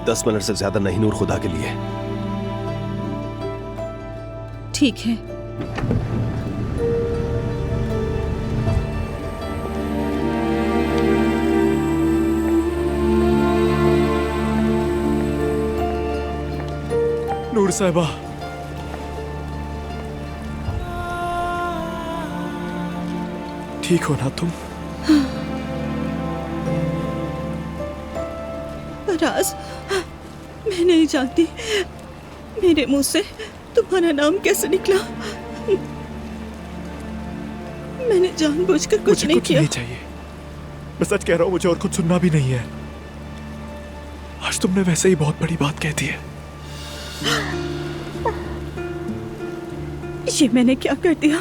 10 minute से ज्यादा नहीं नूर, खुदा के लिए। ठीक है। नूर साहिबा, ठीक हो ना तुम? फराज, मैं नहीं जानती मेरे मुंह से तुम्हारा नाम कैसे निकला। मैंने जानबूझकर कुछ नहीं किया। नहीं चाहिए, मैं सच कह रहा हूं, मुझे और कुछ सुनना भी नहीं है। आज तुमने वैसे ही बहुत बड़ी बात कह दी है। ये मैंने क्या कर दिया?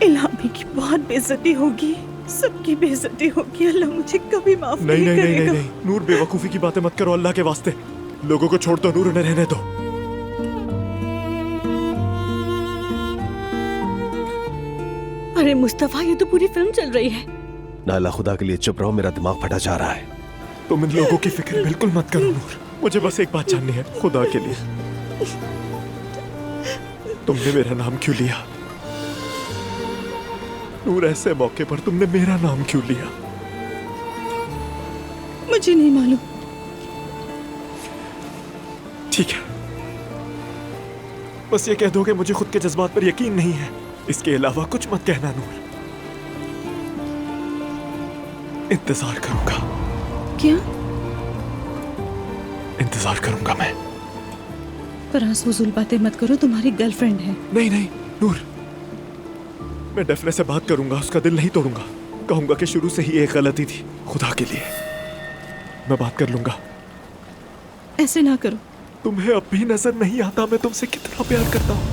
इलामी की बहुत बेइज्जती होगी, सबकी बेइज्जती होगी। अल्लाह मुझे कभी माफ नहीं करेगा। नहीं, नूर, बेवकूफी की बातें मत करो अल्लाह के वास्ते। लोगों को छोड़ दो नूर, उन्हें रहने दो। अरे मुस्तफा, ये तो पूरी फिल्म चल रही है। नाला, खुदा के लिए चुप रहो, मेरा दिमाग फटा जा रहा है। तुम इन लोगों की फिक्र बिल्कुल मत करो नूर, मुझे बस एक बात जाननी है, खुदा के लिए तुमने मेरा नाम क्यों लिया? नूर, ऐसे मौके पर तुमने मेरा नाम क्यों लिया? मुझे नहीं मालूम। ठीक है, बस ये कह दो कि मुझे खुद के जज्बात पर यकीन नहीं है। इसके अलावा कुछ मत कहना नूर। इंतजार करूंगा। क्या? इंतजार करूंगा मैं। फराज, फजूल बातें मत करो, तुम्हारी गर्लफ्रेंड है। नहीं नहीं नूर, मैं डेफने से बात करूंगा, उसका दिल नहीं तोड़ूंगा। कहूंगा कि शुरू से ही एक गलती थी। खुदा के लिए मैं बात कर लूंगा। ऐसे ना करो। तुम्हें अब भी नजर नहीं आता मैं तुमसे कितना प्यार करता हूं?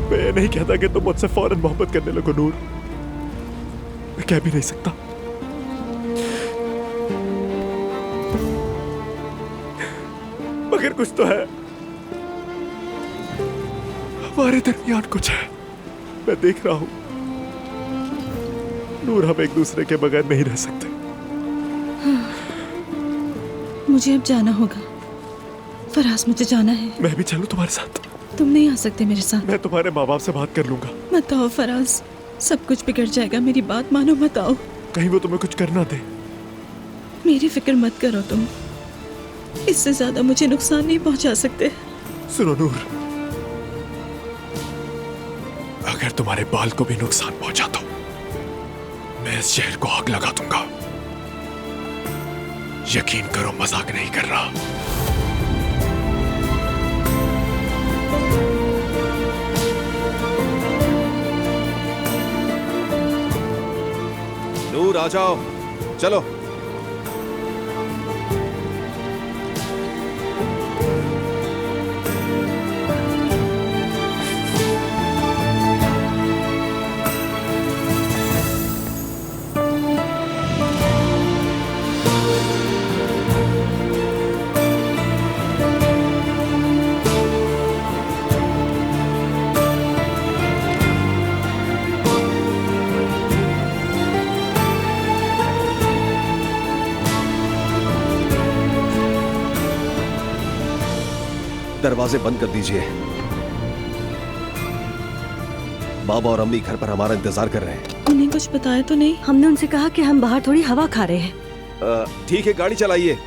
मैं ये नहीं कहता कि तुम मुझसे फौरन मोहब्बत करने लगो नूर, मैं कह भी नहीं सकता। मगर कुछ तो है, हमारे दरमियान कुछ है। मैं देख रहा हूं नूर, हम एक दूसरे के बगैर नहीं रह सकते। मुझे अब जाना होगा। फराज, मुझे जाना है। मैं भी चलूं तुम्हारे साथ? तुम नहीं आ सकते मेरे साथ। मैं तुम्हारे माँ बाप से बात कर लूंगा। मत आओ फराज, सब कुछ बिगड़ जाएगा। मेरी बात मानो, मत आओ। कहीं वो तुम्हें कुछ करना दे। मेरी फिक्र मत करो तुम, इससे ज्यादा मुझे नुकसान नहीं पहुंचा सकते। सुनो नूर, अगर तुम्हारे बाल को भी नुकसान पहुंचा तो मैं इस शहर को आग लगा दूंगा। यकीन करो, मजाक नहीं कर रहा। नूर, आ जाओ, चलो। दरवाजे बंद कर दीजिए। बाबा और अम्मी घर पर हमारा इंतजार कर रहे हैं। उन्हें कुछ बताया तो नहीं? हमने उनसे कहा कि हम बाहर थोड़ी हवा खा रहे हैं। ठीक है, गाड़ी चलाइए।